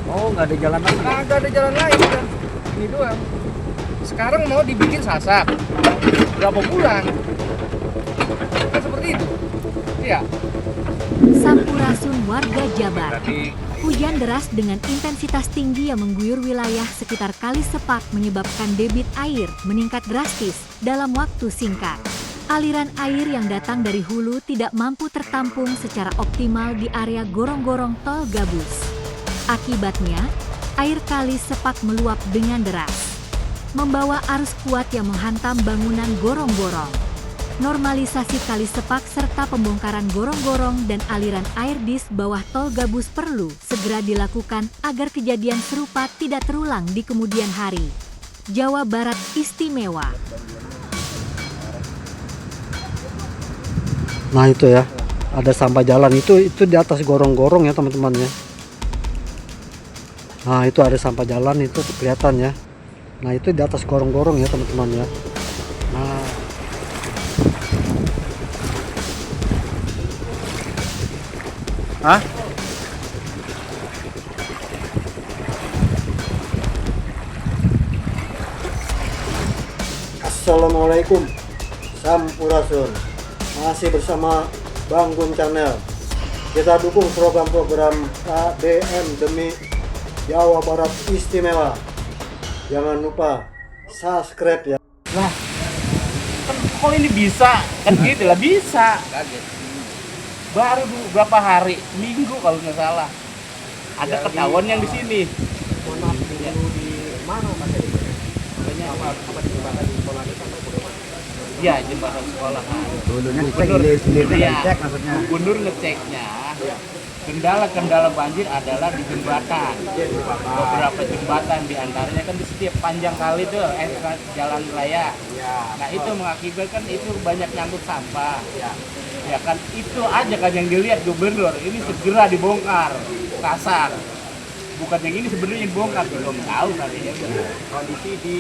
Oh, nggak ada jalan lain. Nggak ada jalan lain kan. Ini doang. Sekarang mau dibikin sasak. Berapa bulan? Kan seperti itu. Iya. Sampurasun warga Jabar. Berarti Hujan deras dengan intensitas tinggi yang mengguyur wilayah sekitar Kali Sepak menyebabkan debit air meningkat drastis dalam waktu singkat. Aliran air yang datang dari hulu tidak mampu tertampung secara optimal di area gorong-gorong tol Gabus. Akibatnya, air Kali Sepak meluap dengan deras, membawa arus kuat yang menghantam bangunan gorong-gorong. Normalisasi Kali Sepak serta pembongkaran gorong-gorong dan aliran air di bawah tol Gabus perlu segera dilakukan agar kejadian serupa tidak terulang di kemudian hari. Jawa Barat Istimewa. Nah itu ya, ada sampah jalan itu di atas gorong-gorong ya teman-teman ya. Nah itu ada sampah jalan itu kelihatan ya. Nah itu di atas gorong-gorong ya teman-teman ya. Nah Assalamualaikum, Sampurasun. Masih bersama Bang Gun Channel. Kita dukung program-program KBM demi Jawa Barat Istimewa. Jangan lupa subscribe ya. Lah, kan kok ini bisa? Kan gitu lah, bisa. kaget. Baru berapa hari? Minggu kalau nggak salah. Ada ketahuan yang di sini. Mohon maaf, dulu di mana Mas Edi? Makanya Apa di jembatan di sekolah itu atau di mana? ya jembatan sekolah. Dulunya Gubernur sendiri iya, ngecek maksudnya. Gubernur ngeceknya. Kendala-kendala banjir adalah di jembatan. Beberapa jembatan diantaranya kan di setiap panjang kali tuh jalan raya. Nah itu mengakibatkan itu banyak nyangkut sampah. Ya kan itu aja kan yang dilihat gubernur ini segera dibongkar kasar. Bukan yang ini sebenarnya yang bongkar belum tahu kali ya. Kondisi di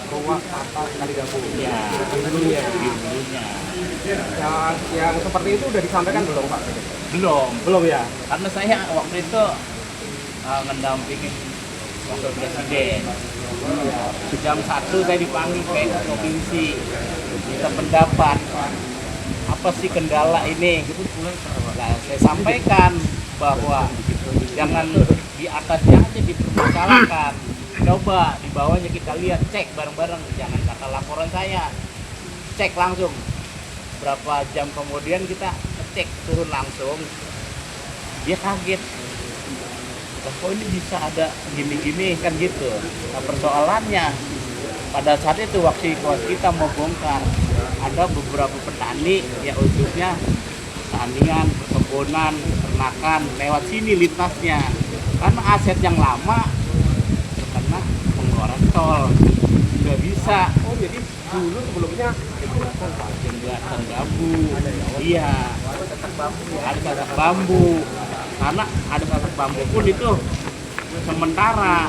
ruang atas Kali Gabus. Ya, Dulunya. di dulunya. Yang seperti itu udah disampaikan belum Pak? Belum ya. Karena saya waktu itu ngedampingin wakil presiden. Jam 1 saya dipanggil ke provinsi minta pendapat apa sih kendala ini. Nah, saya sampaikan bahwa jangan di atasnya aja dipermasalahkan. Coba di bawahnya kita lihat, cek bareng-bareng, jangan kata laporan saya. Cek langsung. Berapa jam kemudian kita cek turun langsung. Dia kaget. Kok ini bisa ada gini-gini kan gitu. Nah, persoalannya pada saat itu waktu kita mau bongkar ada beberapa petani ya khususnya pertanian, perkebunan, peternakan lewat sini lintasnya. Karena aset yang lama karena pengeluaran tol nggak bisa. Oh jadi dulu sebelumnya itu kan Pak. Jembatan bambu. Iya. Ada sasak bambu. Karena ada sasak bambu pun itu sementara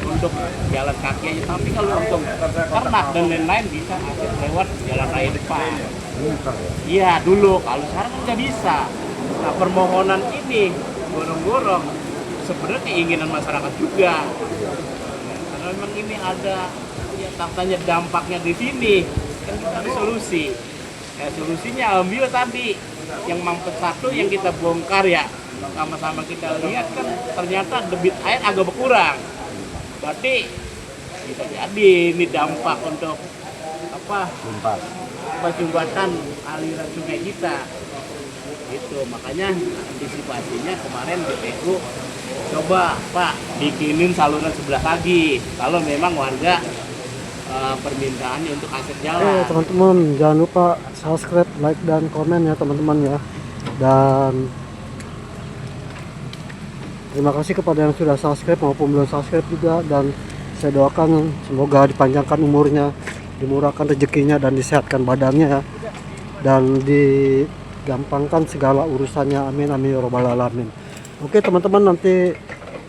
untuk jalan kaki aja. Tapi kalau untuk ternak dan lain-lain bisa akses lewat jalan raya depan. Iya dulu. Kalau sekarang nggak bisa. Nah permohonan ini gorong-gorong sebenarnya keinginan masyarakat juga. Karena memang ini ada ya katanya dampaknya di sini kan kita ada solusi. Ya, solusinya alhamdulillah tadi yang mampet satu yang kita bongkar ya sama-sama kita lihat kan ternyata debit air agak berkurang. Berarti bisa jadi ini dampak untuk apa jembatan aliran sungai kita. Itu makanya antisipasinya kemarin BPU coba Pak bikinin saluran sebelah lagi kalau memang warga permintaannya untuk akses jalan. teman-teman jangan lupa subscribe, like dan komen ya teman-teman ya. Dan terima kasih kepada yang sudah subscribe maupun belum subscribe juga, dan saya doakan semoga dipanjangkan umurnya, dimurahkan rezekinya dan disehatkan badannya ya. Dan digampangkan segala urusannya, amin amin ya robbal alamin. Oke teman-teman, nanti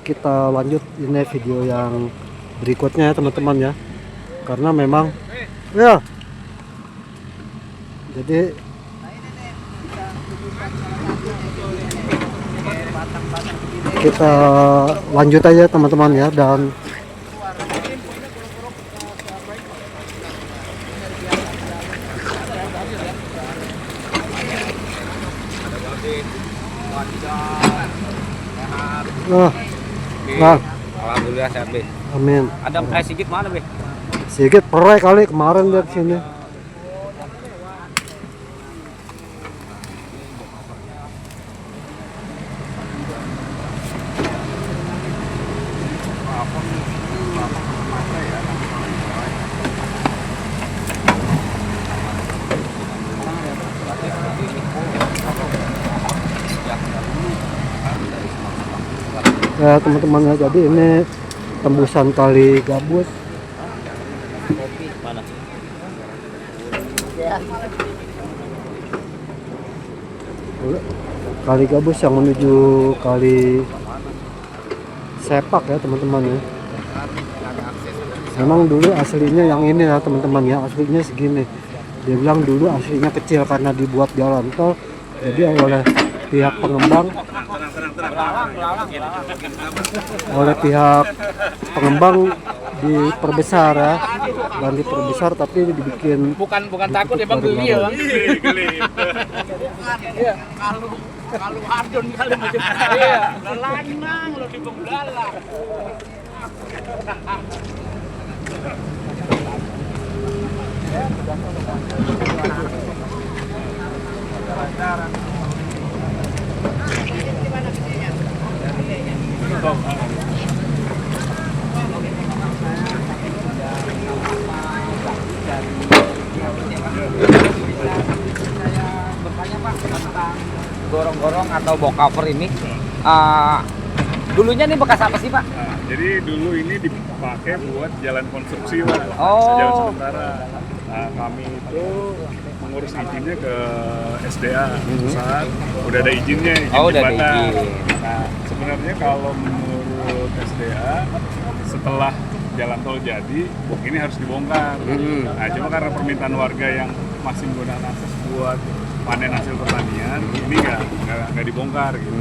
kita lanjut ini video yang berikutnya ya teman-teman ya. Karena memang ya jadi batang-batang begini kita lanjut aja teman-teman ya. Dan nah, Alhamdulillah sehat, Be. amin. Ada Sigit mana, Be? Sigit perai kali kemarin lihat sini. Ya teman-teman ya, jadi ini tembusan kali gabus. Mana? Kali gabus yang menuju kali Sepak ya teman-teman ya. Memang dulu aslinya yang ini ya teman-teman ya, aslinya segini. Dia bilang dulu aslinya kecil karena dibuat jalan tol, jadi oleh pihak pengembang diperbesar ya, dan diperbesar tapi dibikin Bukan takut ya, Bang, geli ya, Bang. Iya. Kalau adon kali macam iya. Lanang lo di Benggala. Bertanya, Pak, tentang gorong-gorong atau box cover ini. Dulunya nih bekas apa sih, Pak? Nah, jadi dulu ini dipakai buat jalan konstruksi, Pak. Oh. Jalan sementara. Nah, kami itu mengurus izinnya ke SDA pusat. Udah ada izinnya, izin Oh, udah ada jembatan. izin. Nah, sebenarnya kalau menurut SDA setelah jalan tol jadi, ini harus dibongkar. Nah, cuma karena permintaan warga yang masih menggunakan akses buat panen hasil pertanian, ini nggak dibongkar gitu.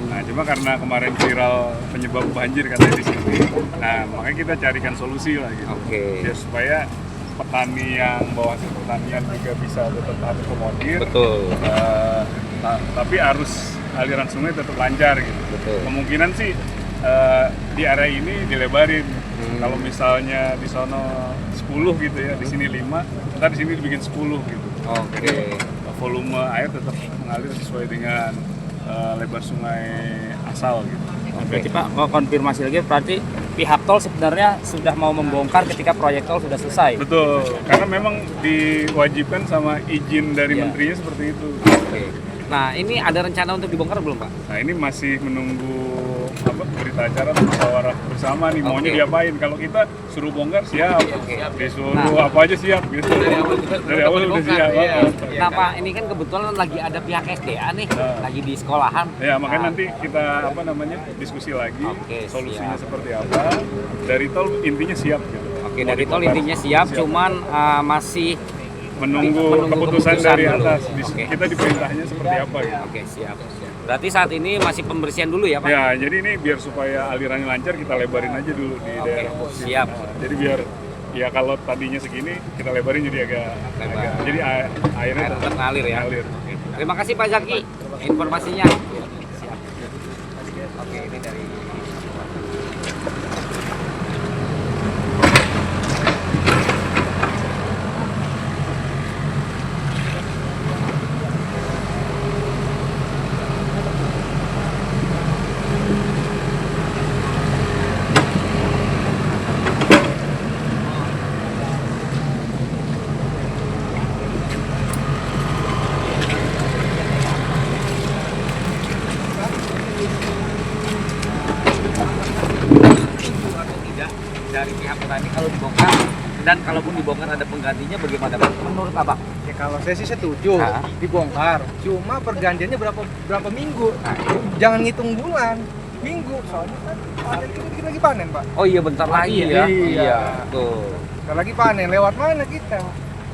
Nah, cuma karena kemarin viral penyebab banjir katanya di sini, nah makanya kita carikan solusi lah gitu. Oke. Ya, supaya petani yang bawa hasil pertanian juga bisa tetap akomodir. Betul. Tapi arus aliran sungai tetap lancar gitu. Betul. Kemungkinan sih di area ini dilebarin. Kalau misalnya di sono 10 gitu ya, di sini 5, ntar di sini dibikin 10 gitu. Oke. Volume air tetap mengalir sesuai dengan lebar sungai asal gitu. Berarti Pak, mau konfirmasi lagi, berarti pihak tol sebenarnya sudah mau membongkar ketika proyek tol sudah selesai? Betul, karena memang diwajibkan sama izin dari Iya. menterinya seperti itu. Oke. Nah, ini ada rencana untuk dibongkar belum, Pak? Nah, ini masih menunggu berita acara atau musyawarah bersama nih, maunya Oke. diapain. Kalau kita suruh bongkar siap, Oke. disuruh Nah. apa aja siap gitu. Dari awal udah siap. Nah, Pak, ini kan kebetulan lagi ada pihak SDA nih, Nah. lagi di sekolahan. Ya, makanya Nah, nanti kita diskusi lagi Oke, solusinya siap. seperti apa. Dari tol intinya siap gitu. Oke, Mau dari tol dibongkar, intinya siap, cuman masih menunggu keputusan dari dulu. atas. Oke. Kita diperintahnya seperti apa gitu. Oke, siap. Berarti saat ini masih pembersihan dulu ya, Pak? Ya, jadi ini biar supaya alirannya lancar kita lebarin aja dulu di Oke, daerah posisi. siap. Nah, jadi biar ya kalau tadinya segini kita lebarin jadi agak Lebar. jadi airnya Air tetap ngalir ya. ngalir. Terima kasih Pak Zaki informasinya. Siap. Oke, ini dari dari pihak petani kalau dibongkar, dan kalaupun dibongkar ada penggantinya bagaimana, Pak? Menurut Abang? Iya. Ya kalau saya sih setuju Nah. dibongkar. Cuma pergantiannya berapa minggu. Jangan ngitung bulan, minggu. Soalnya kan panen kita lagi panen, Pak. Oh iya, bentar lagi iya. ya. Iya. Tuh. Kita lagi panen, lewat mana kita?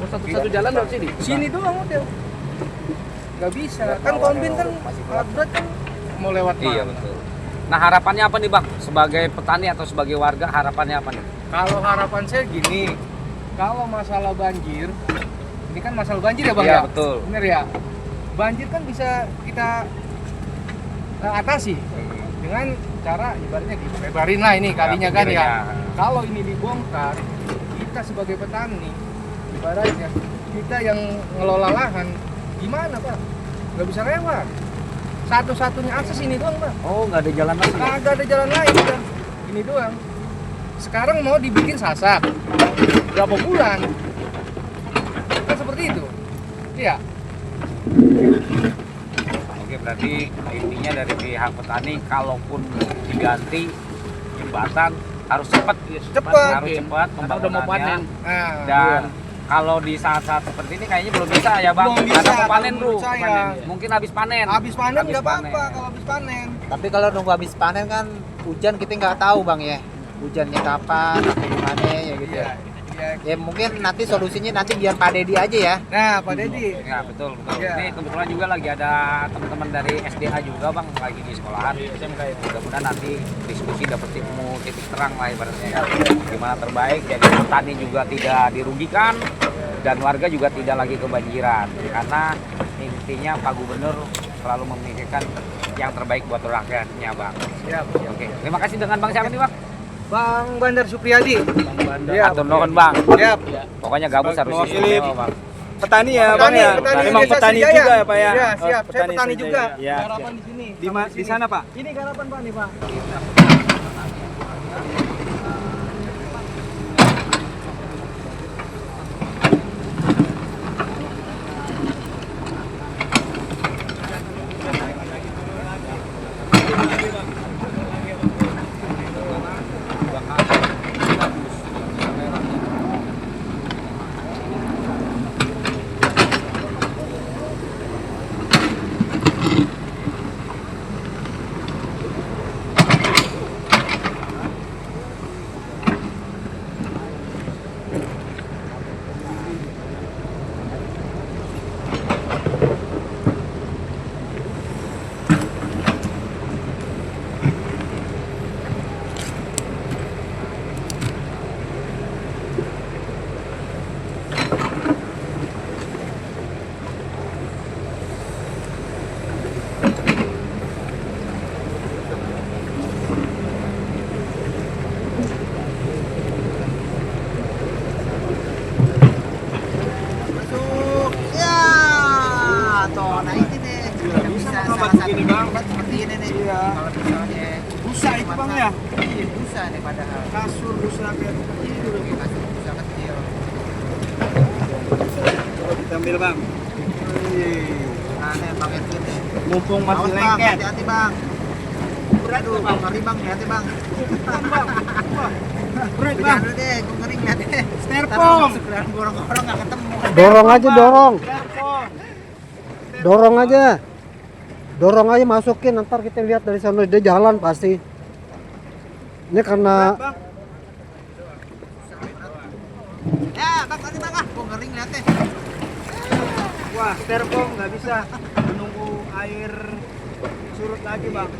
Satu jalan dari sini. Sini doang udah. Gak bisa. Kan kombin kan alat berat kan mau lewat mana? Iya, betul. Nah harapannya apa nih Bang? Sebagai petani atau sebagai warga harapannya apa nih? Kalau harapan saya gini, kalau masalah banjir, ini kan masalah banjir ya Bang Iya ya? betul. Bener ya? Banjir kan bisa kita atasi dengan cara ibaratnya dilebarin lah ini kalinya kan ya. Kalau ini dibongkar, kita sebagai petani, ibaratnya kita yang ngelola lahan, gimana Pak? Nggak bisa lewat. Satu-satunya akses ini doang Pak. Oh nggak ada jalan lagi? Nggak ada jalan lain udah. Ini doang. Sekarang mau dibikin sasak. Berapa bulan? Kan seperti itu. Iya. Oke berarti intinya dari pihak petani kalaupun diganti jembatan harus cepat, Cepat. harus cepat Karena udah mau pembangunannya. panen. Nah, Dan kalau di saat-saat seperti ini kayaknya belum bisa ya Bang. Belum bisa, Karena mau panen kalau bro. menurut saya. Mungkin habis panen. habis panen Habis nggak apa-apa panen. kalau habis panen. Tapi kalau nunggu habis panen kan hujan kita nggak tahu bang ya. Hujannya kapan, atau gimana ya gitu ya. Iya. Ya mungkin nanti solusinya nanti biar Pak Dedi aja ya. Nah, Pak Dedi. Ya betul betul. Iya. Ini kebetulan juga lagi ada teman-teman dari SDA juga Bang lagi di sekolahan. Mudah-mudahan nanti diskusi dapat ilmu titik terang lah ibaratnya ya. Gimana terbaik jadi petani juga tidak dirugikan dan warga juga tidak lagi kebanjiran. Karena intinya Pak Gubernur selalu memikirkan yang terbaik buat rakyatnya Bang. Siap. Oke, terima kasih dengan Bang siapa nih Bang? Bang Bandar Supriyadi. Ya, atur nuhun Bang. Siap. Pokoknya gabus harus mewakili istimewa Bang. petani ya Bang ya. Memang Desa petani Sriwijaya. juga ya Pak ya. Iya, Oh, siap. Saya petani Sriwijaya. juga. Ya. Harapan di sini. Di sana Pak. Ini garapan Pak nih, Pak. Masuk. Ya. Toh, nah ini nih. Bisa salah satu tempat seperti ini nih. Iya. Kalau misalnya Busa itu Bang ya. Iya, busa nih padahal. Kasur busa kayak kecil. Oke, kasih busa kecil. Coba kita ambil Bang. Nah, nih pakai ini. Mumpung masih Awas, Bang, lengket. hati-hati bang. Aduh, bang, ngeri bang, hati bang. Berat Jangan dulu deh, gue ngeri lihat deh. Styrofoam. Sekarang gorong-gorong nggak ketemu. Dorong aja, dorong. Dorong aja. Dorong aja masukin, ntar kita lihat dari sana dia jalan pasti. Ini karena Ya, bang, tadi bang, gue ngeri lihatnya. Wah, styrofoam nggak bisa menunggu air surut lagi Bang.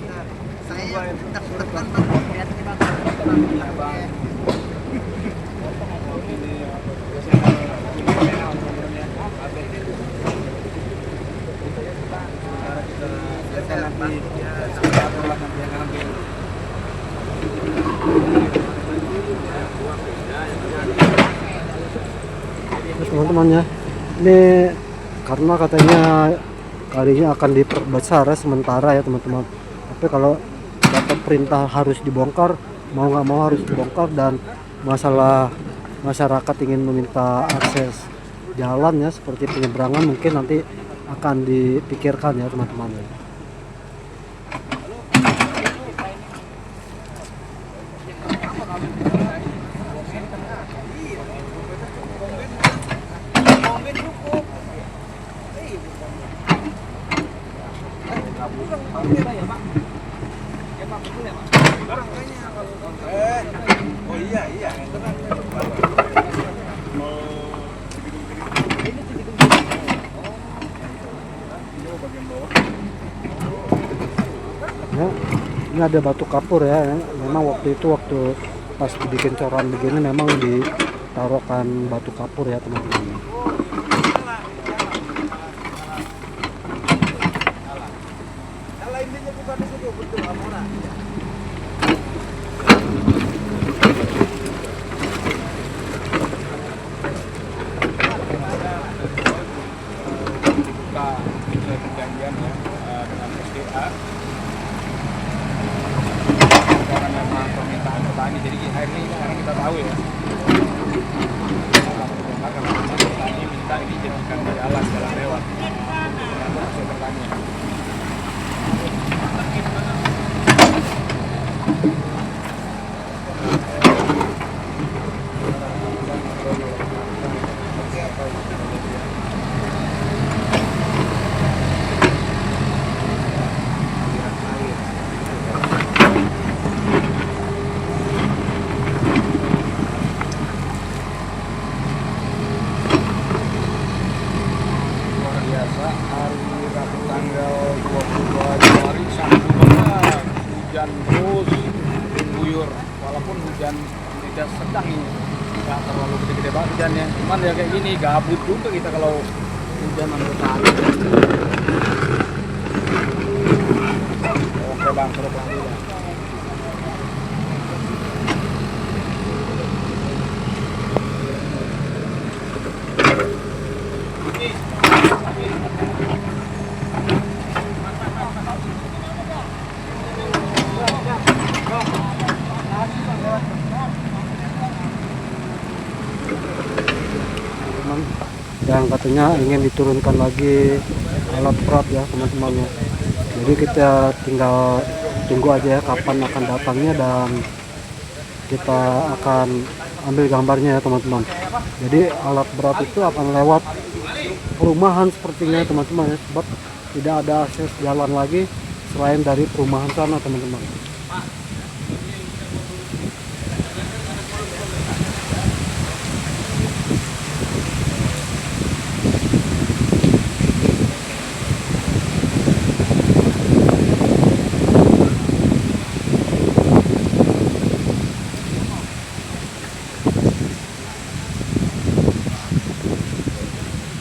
Saya tekan bang, lihat ini bang. Iya Bang. terus teman-teman ya, ini karena katanya kalinya akan diperbesar ya, sementara ya teman-teman. Tapi kalau dapat perintah harus dibongkar, mau nggak mau harus dibongkar. Dan masalah masyarakat ingin meminta akses jalan ya seperti penyeberangan mungkin nanti akan dipikirkan ya teman-teman ya. Oh iya. Ya. Ini ada batu kapur ya. Memang waktu pas dibikin coran begini memang ditaruhkan batu kapur ya teman-teman. Dibuka perjanjian ya dengan SDA karena memang permintaan petani, jadi air ini sekarang kita tahu ya karena memang petani minta ini jadikan jalan lewat hasil pertanian. Luar biasa, hari Rabu tanggal 22 Januari Sabtu banget, hujan terus mengguyur, walaupun hujan tidak sedang ini, nggak terlalu gede-gede banget hujannya, cuman ya kayak gini gabut juga kita kalau hujan berhari. Oke bang, terus lagi ya. Yang katanya ingin diturunkan lagi alat berat ya teman-teman ya. Jadi kita tinggal tunggu aja ya kapan akan datangnya dan kita akan ambil gambarnya ya teman-teman. Jadi alat berat itu akan lewat perumahan sepertinya teman-teman ya, sebab tidak ada akses jalan lagi selain dari perumahan sana teman-teman.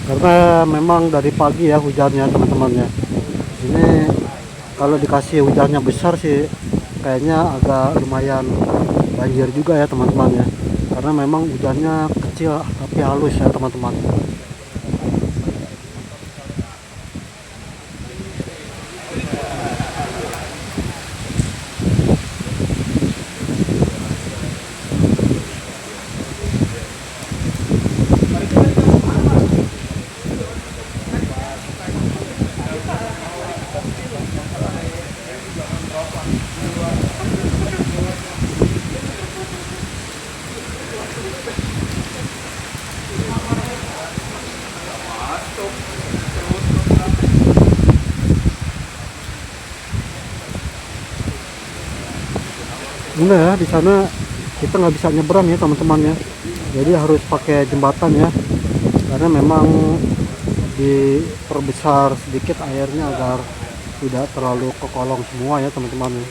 Karena memang dari pagi ya hujannya teman-teman ya. Ini kalau dikasih hujannya besar sih kayaknya agak lumayan banjir juga ya teman-teman ya. Karena memang hujannya kecil tapi halus ya teman-teman. Enggak ya, di sana kita nggak bisa nyebrang ya teman-teman ya. Jadi harus pakai jembatan ya. Karena memang diperbesar sedikit airnya agar tidak terlalu ke kolong semua ya teman-teman ya.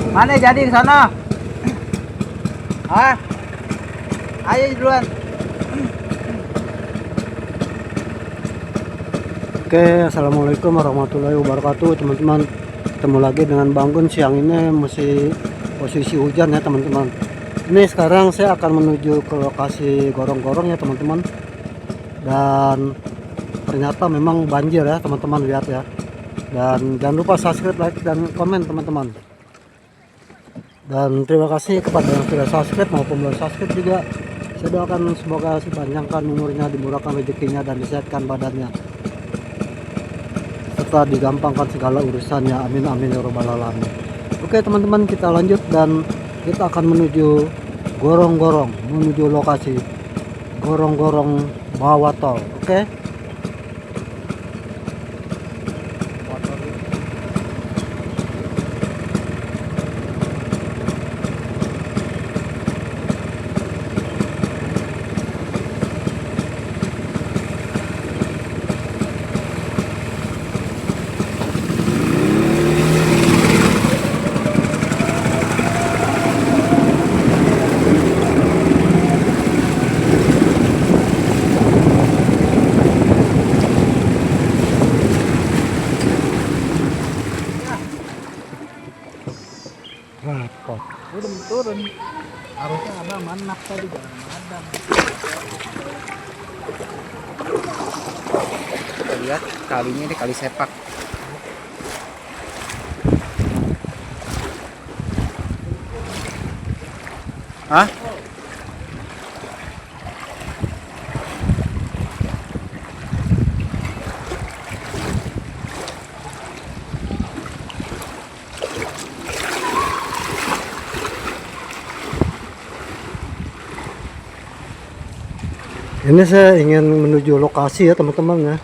Mana jadi ke sana? Hah? Ayo duluan. Oke, assalamualaikum warahmatullahi wabarakatuh teman-teman. Ketemu lagi dengan Bang Gun. Siang ini masih posisi hujan ya teman-teman. Ini sekarang saya akan menuju ke lokasi gorong-gorong ya teman-teman. Dan ternyata memang banjir ya teman-teman, lihat ya. Dan jangan lupa subscribe, like, dan komen teman-teman. Dan terima kasih kepada yang sudah subscribe maupun belum subscribe juga. Saya doakan semoga dipanjangkan umurnya, dimurahkan rezekinya, dan disehatkan badannya, serta digampangkan segala urusannya. Amin amin ya robbal alamin. Oke teman-teman, kita lanjut dan kita akan menuju gorong-gorong, menuju lokasi gorong-gorong bawah tol. Oke. Rapot. Turun. Harusnya ada manak tadi, jangan madam. Kita lihat kalinya ini kali sepak. Hah? Ini saya ingin menuju lokasi ya teman-teman ya,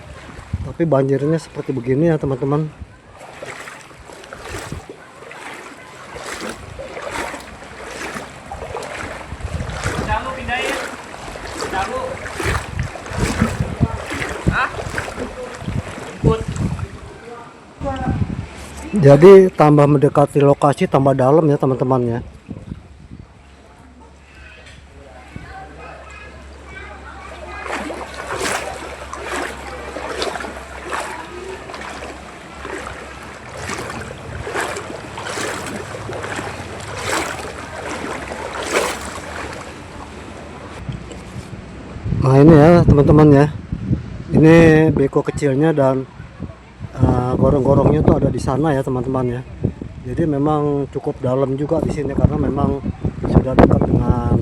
tapi banjirnya seperti begini ya teman-teman. Dalu pindahin. Dalu. Hah? Jemput. Jadi tambah mendekati lokasi tambah dalam ya teman-teman ya. Nah ini ya teman-teman ya, ini beko kecilnya dan gorong-gorongnya tuh ada di sana ya teman-teman ya. Jadi memang cukup dalam juga di sini karena memang sudah dekat dengan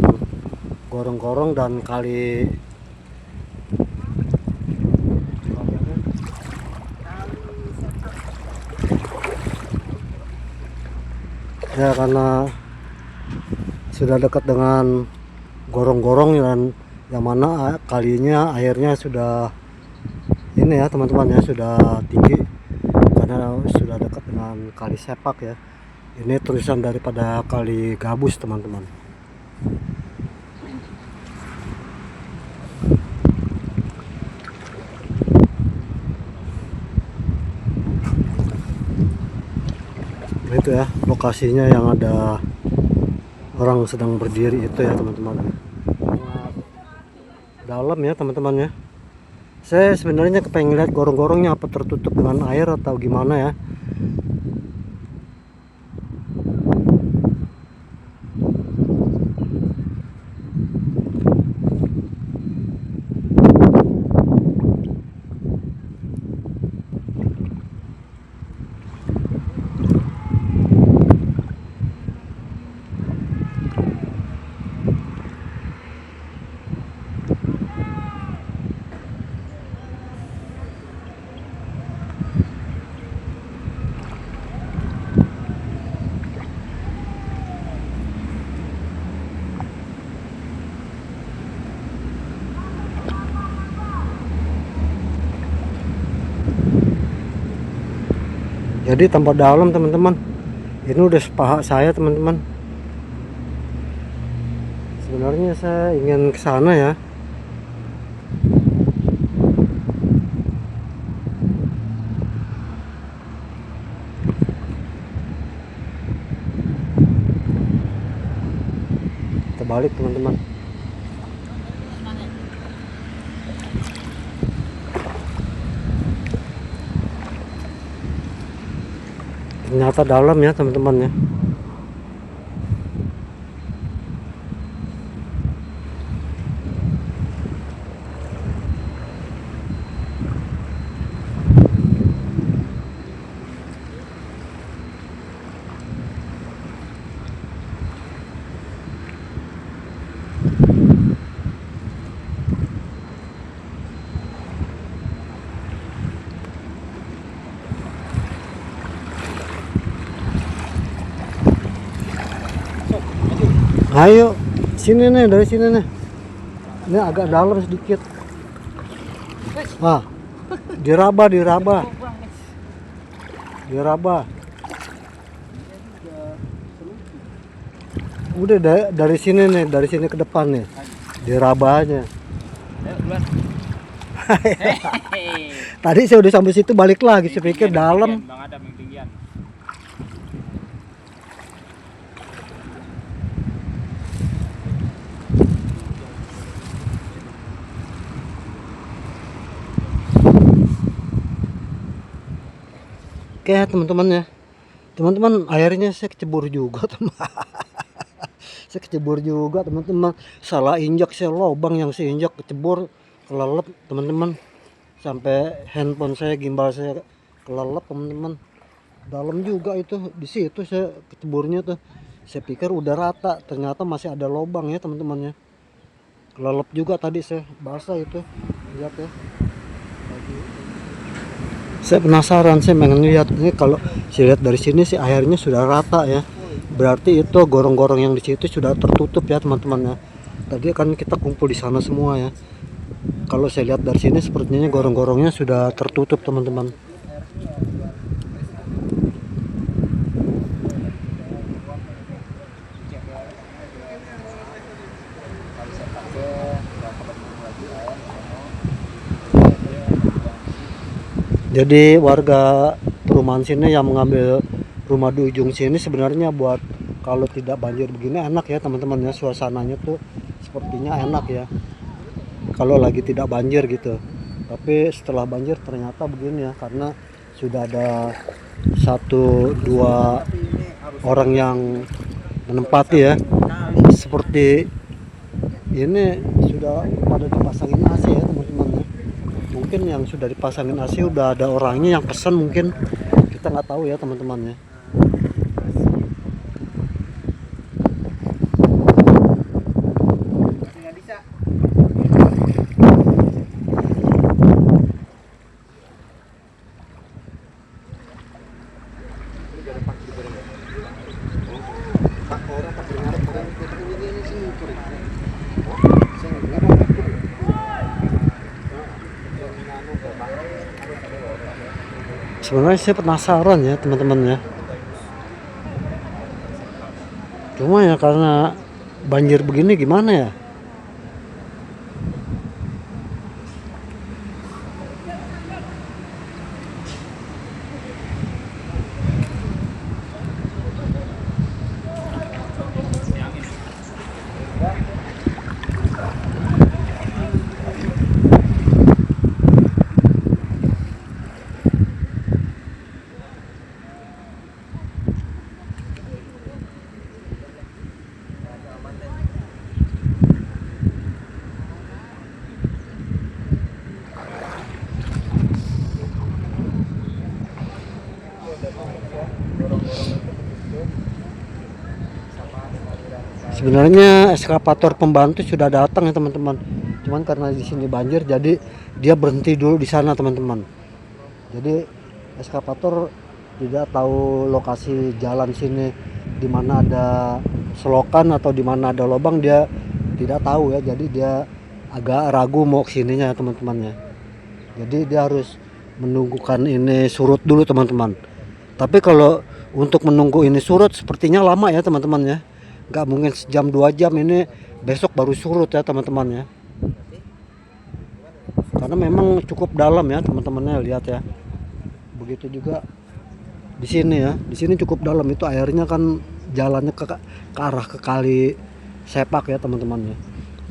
gorong-gorong dan kali ya, karena sudah dekat dengan gorong-gorong dan yang mana kalinya airnya sudah ini ya teman-teman ya, sudah tinggi karena sudah dekat dengan kali sepak ya. Ini terusan daripada kali gabus teman-teman. Itu ya lokasinya yang ada orang sedang berdiri itu ya teman-teman. Dalam ya teman-teman ya. Saya sebenarnya kepengen lihat gorong-gorongnya apa tertutup dengan air atau gimana ya. Jadi tambah dalam teman-teman. Ini udah sepaha saya teman-teman. Sebenarnya saya ingin ke sana ya. balik teman-teman. Ternyata dalam ya teman-teman ya. Ayo, sini nih, dari sini nih. Ini agak dalam sedikit. Ah, diraba. Udah dari sini nih, dari sini ke depan nih. Diraba aja. Tadi saya udah sampai situ balik lagi, saya pikir dalam. Bang Adam yang tinggian. Oke teman-teman ya, teman-teman akhirnya saya kecebur juga saya kecebur juga teman-teman, salah injak saya, lubang yang saya injak kecebur, kelelep teman-teman, sampai handphone saya, gimbal saya kelelep teman-teman, dalam juga itu, di situ saya keceburnya tuh, saya pikir udah rata, ternyata masih ada lubang ya teman-teman ya, kelelep juga tadi saya basah itu, lihat ya. Saya penasaran, saya pengen lihat ini, kalau saya lihat dari sini sih airnya sudah rata ya. Berarti itu gorong-gorong yang di situ sudah tertutup ya teman-teman ya. Tadi kan kita kumpul di sana semua ya. Kalau saya lihat dari sini sepertinya gorong-gorongnya sudah tertutup teman-teman. Jadi warga perumahan sini yang mengambil rumah di ujung sini sebenarnya buat kalau tidak banjir begini enak ya teman-teman ya, suasananya tuh sepertinya enak ya kalau lagi tidak banjir gitu. Tapi setelah banjir ternyata begini ya, karena sudah ada 1-2 orang yang menempati ya, seperti ini sudah pada dipasangin AC ya teman-teman ya. Mungkin yang sudah dipasangin AC udah ada orangnya yang pesan, mungkin kita nggak tahu ya teman-teman ya. Sebenarnya saya penasaran ya teman-teman ya, cuma ya karena banjir begini gimana ya. Sebenarnya eskavator pembantu sudah datang ya teman-teman. Cuman karena di sini banjir jadi dia berhenti dulu di sana teman-teman. Jadi eskavator tidak tahu lokasi jalan sini di mana ada selokan atau di mana ada lubang, dia tidak tahu ya. Jadi dia agak ragu mau kesininya ya teman-teman ya. Jadi dia harus menunggukan ini surut dulu teman-teman. Tapi kalau untuk menunggu ini surut sepertinya lama ya teman-teman ya. Nggak mungkin sejam 2 jam, ini besok baru surut ya teman-teman ya. Karena memang cukup dalam ya teman-temannya, lihat ya. Begitu juga di sini ya. Di sini cukup dalam, itu airnya kan jalannya ke arah ke kali Sepak ya teman-teman ya.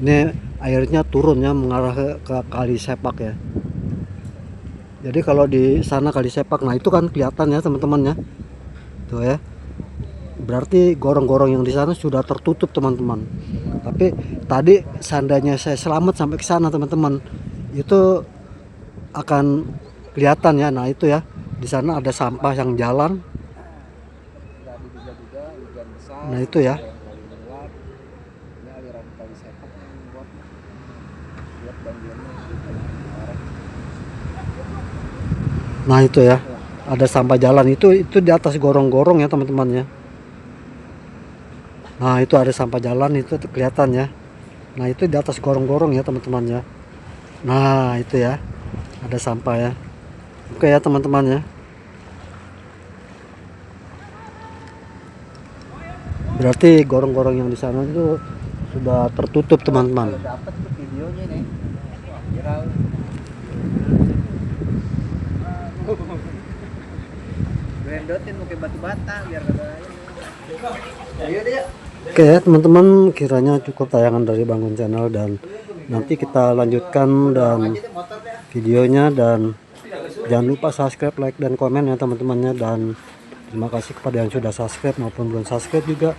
Ini airnya turun ya, mengarah ke Kali Sepak ya. Jadi kalau di sana Kali Sepak, nah itu kan kelihatan ya teman-teman ya. Tuh ya. Berarti gorong-gorong yang di sana sudah tertutup teman-teman. Tapi tadi seandainya saya selamat sampai ke sana teman-teman, itu akan kelihatan ya. Nah itu ya, di sana ada sampah yang jalan. Nah itu ya. Nah itu ya, ada sampah jalan itu di atas gorong-gorong ya teman-teman ya. Nah itu ada sampah jalan itu kelihatan ya. Nah itu di atas gorong-gorong ya teman-teman ya. Nah itu ya, ada sampah ya. Oke ya teman-teman ya. Berarti gorong-gorong yang di sana itu sudah tertutup teman-teman. Dapat videonya nih. Viral. Brendotin pakai batu bata biar kata ayo deh ya. Oke ya teman-teman, kiranya cukup tayangan dari Bangun Channel, dan nanti kita lanjutkan dan videonya, dan jangan lupa subscribe, like, dan komen ya teman-temannya. Dan terima kasih kepada yang sudah subscribe maupun belum subscribe juga.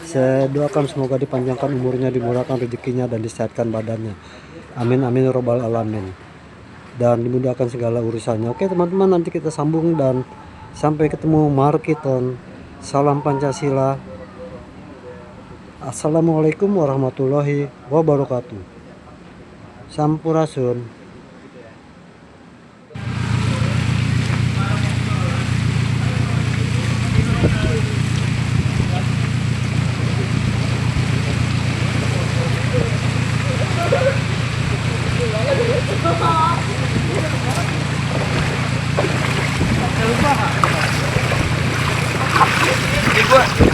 Saya doakan semoga dipanjangkan umurnya, dimurahkan rezekinya, dan disehatkan badannya. Amin amin ya robbal alamin. Dan dimudahkan segala urusannya. Oke teman-teman, nanti kita sambung dan sampai ketemu. Mari kita salam Pancasila. Assalamualaikum warahmatullahi wabarakatuh. Sampurasun. Ini gua